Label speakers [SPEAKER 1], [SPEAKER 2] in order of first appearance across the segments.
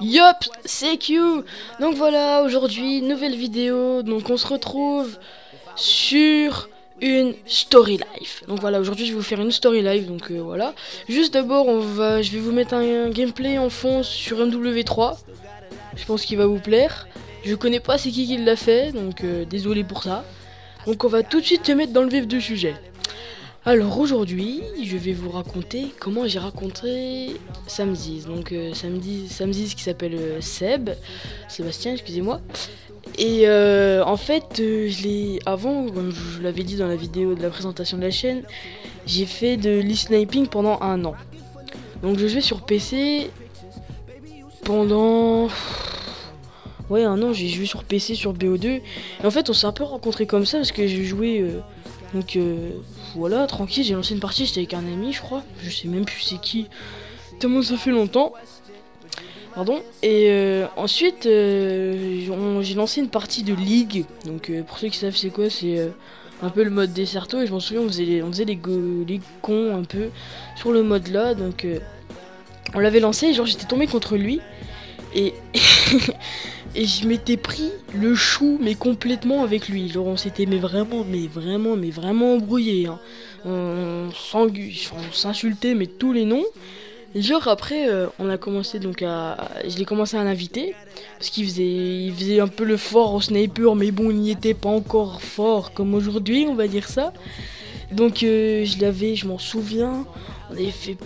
[SPEAKER 1] Yup, c'est Q. Donc voilà, aujourd'hui, nouvelle vidéo. Donc on se retrouve sur une story live. Donc voilà, aujourd'hui je vais vous faire une story live. Donc voilà. Juste d'abord, je vais vous mettre un gameplay en fond sur MW3. Je pense qu'il va vous plaire. Je connais pas c'est qui l'a fait, donc désolé pour ça. Donc on va tout de suite se mettre dans le vif du sujet. Alors aujourd'hui, je vais vous raconter comment j'ai rencontré Samziz. Donc Samziz qui s'appelle Sébastien, excusez-moi. Et en fait, je l'ai avant, comme je l'avais dit dans la vidéo de la présentation de la chaîne, j'ai fait de l'e-sniping pendant 1 an. Donc je jouais sur PC pendant... Ouais, 1 an, j'ai joué sur PC, sur BO2. Et en fait, on s'est un peu rencontrés comme ça parce que j'ai joué... voilà, tranquille, j'ai lancé une partie, j'étais avec un ami, je crois. Je sais même plus c'est qui, tellement ça fait longtemps. Pardon. Et ensuite, j'ai lancé une partie de League. Donc pour ceux qui savent c'est quoi, c'est un peu le mode Desserto. Et je m'en souviens, on faisait les cons un peu sur le mode là. Donc on l'avait lancé, et genre j'étais tombé contre lui. Et... Et je m'étais pris le chou, mais complètement avec lui. Genre on s'était mais vraiment embrouillé. Hein. On s'insultait, mais tous les noms. Et genre après, on a commencé donc je l'ai commencé à l'inviter. Parce il faisait un peu le fort au sniper, mais bon, il n'y était pas encore fort comme aujourd'hui, on va dire ça. Donc je m'en souviens, on avait fait...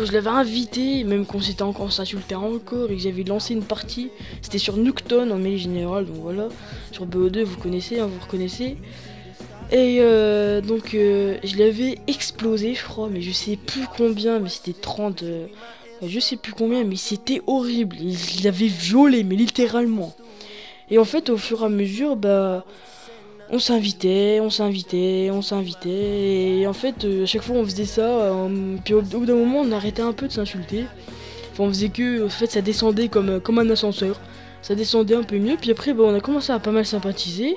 [SPEAKER 1] je l'avais invité, même qu'on s'insultait encore et que j'avais lancé une partie. C'était sur Nuketown en mêlée générale, donc voilà. Sur BO2, vous connaissez, hein, vous reconnaissez. Et je l'avais explosé, je crois, mais je sais plus combien, mais c'était 30. Je sais plus combien, mais c'était horrible. Il l'avait violé, mais littéralement. Et en fait, au fur et à mesure, on s'invitait, et en fait, à chaque fois on faisait ça, puis au bout d'un moment on arrêtait un peu de s'insulter. Enfin, on faisait que, en fait, ça descendait comme un ascenseur. Ça descendait un peu mieux, puis après, on a commencé à pas mal sympathiser.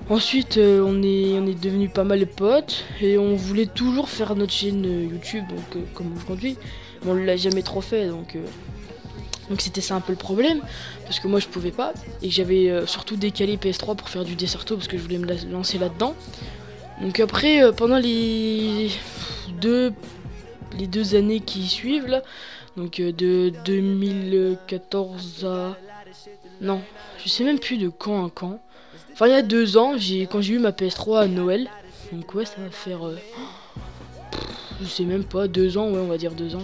[SPEAKER 1] Ensuite, on est devenus pas mal de potes, et on voulait toujours faire notre chaîne YouTube, donc comme aujourd'hui. Mais on l'a jamais trop fait, donc c'était ça un peu le problème, parce que moi je pouvais pas, et j'avais surtout décalé PS3 pour faire du Desserto, parce que je voulais me lancer là-dedans. Donc après, pendant les deux années qui suivent, là, donc de 2014 à... Non, je sais même plus de quand à quand. Enfin, il y a 2 ans, quand j'ai eu ma PS3 à Noël, donc ouais, ça va faire... je sais même pas, 2 ans, ouais, on va dire 2 ans.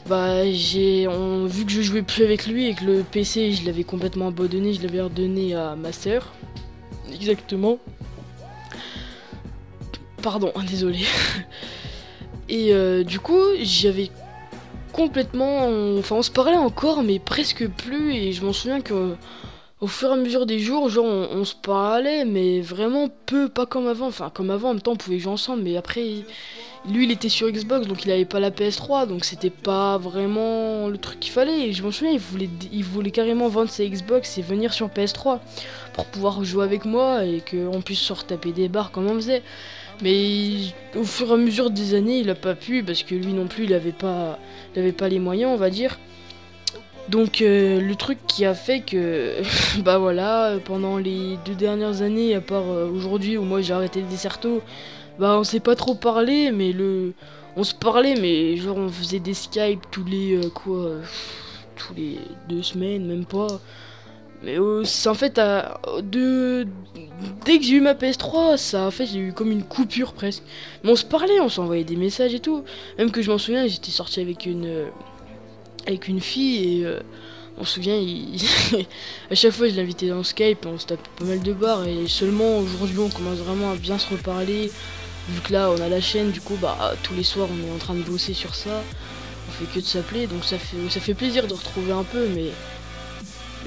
[SPEAKER 1] Vu que je jouais plus avec lui et que le PC je l'avais complètement abandonné, je l'avais redonné à ma sœur. Exactement. Pardon, désolé. Et du coup, j'avais complètement... Enfin, on se parlait encore, mais presque plus. Et je m'en souviens que au fur et à mesure des jours, genre on se parlait, mais vraiment peu, pas comme avant. Enfin, comme avant, en même temps, on pouvait jouer ensemble, mais après... Lui il était sur Xbox, donc il avait pas la PS3, donc c'était pas vraiment le truc qu'il fallait. Et je m'en souviens, il voulait carrément vendre sa Xbox et venir sur PS3 pour pouvoir jouer avec moi et qu'on puisse se retaper des barres comme on faisait. Mais au fur et à mesure des années, il a pas pu, parce que lui non plus il avait pas les moyens, on va dire. Donc le truc qui a fait que voilà, pendant les 2 dernières années, à part aujourd'hui où moi j'ai arrêté le Desserto, on s'est pas trop parlé, mais on se parlait, mais genre on faisait des Skype tous les tous les 2 semaines, même pas. Mais c'est en fait dès que j'ai eu ma PS3, ça en fait j'ai eu comme une coupure presque. Mais on se parlait, on s'envoyait des messages et tout. Même que je m'en souviens, j'étais sorti avec une fille et on se souvient, à chaque fois je l'invitais dans Skype, on se tapait pas mal de barres et seulement aujourd'hui on commence vraiment à bien se reparler. Vu que là on a la chaîne, du coup tous les soirs on est en train de bosser sur ça, on fait que de s'appeler, donc ça fait plaisir de retrouver un peu, mais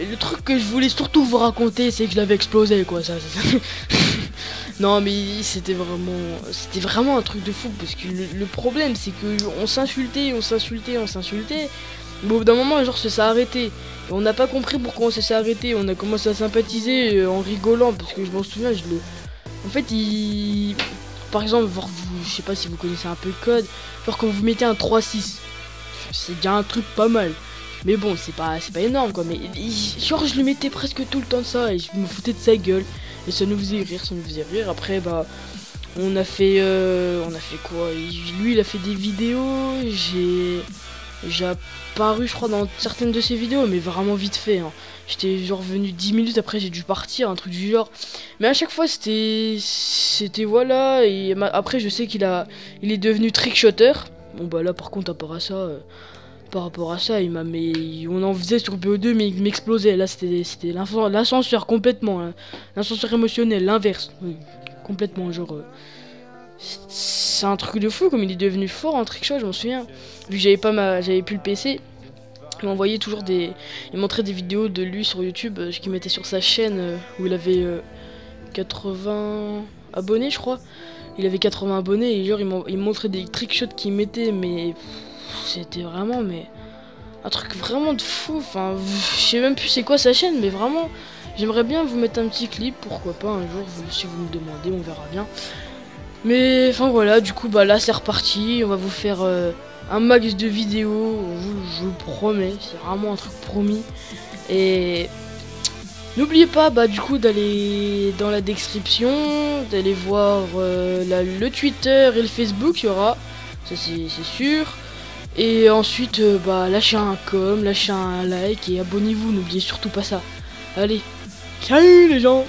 [SPEAKER 1] le truc que je voulais surtout vous raconter, c'est que je l'avais explosé quoi, ça. Non mais c'était vraiment un truc de fou, parce que le problème c'est que on s'insultait, mais au bout d'un moment genre ça s'est arrêté, et on n'a pas compris pourquoi ça s'est arrêté. On a commencé à sympathiser en rigolant, parce que je m'en souviens, en fait par exemple, je sais pas si vous connaissez un peu le code, genre quand vous mettez un 3-6, c'est déjà un truc pas mal. Mais bon, c'est pas énorme quoi. Mais genre je lui mettais presque tout le temps de ça et je me foutais de sa gueule. Et ça nous faisait rire, ça nous faisait rire. Après bah on a fait quoi? Lui il a fait des vidéos, j'ai apparu je crois dans certaines de ses vidéos, mais vraiment vite fait hein. J'étais genre venu 10 minutes après, j'ai dû partir, un truc du genre. Mais à chaque fois c'était voilà. Et après je sais il est devenu trickshotter. Bon bah là par contre par rapport à ça, on en faisait sur BO2 mais il m'explosait. Là c'était l'ascenseur complètement hein. L'ascenseur émotionnel, l'inverse. Oui, complètement genre c'est un truc de fou comme il est devenu fort en trickshot, je m'en souviens. Vu que j'avais plus le PC, il m'envoyait toujours il montrait des vidéos de lui sur YouTube, qu'il mettait sur sa chaîne où il avait 80 abonnés je crois. Il avait 80 abonnés et genre il montrait des trickshots qu'il mettait, mais c'était vraiment un truc vraiment de fou. Enfin, je sais même plus c'est quoi sa chaîne, mais vraiment j'aimerais bien vous mettre un petit clip, pourquoi pas un jour si vous me demandez, on verra bien. Mais enfin voilà, du coup bah là c'est reparti, on va vous faire un max de vidéos, je vous le promets, c'est vraiment un truc promis. Et n'oubliez pas bah du coup d'aller dans la description, d'aller voir le Twitter et le Facebook, il y aura, ça c'est sûr. Et ensuite bah lâchez un com, lâchez un like et abonnez-vous, n'oubliez surtout pas ça. Allez, salut les gens!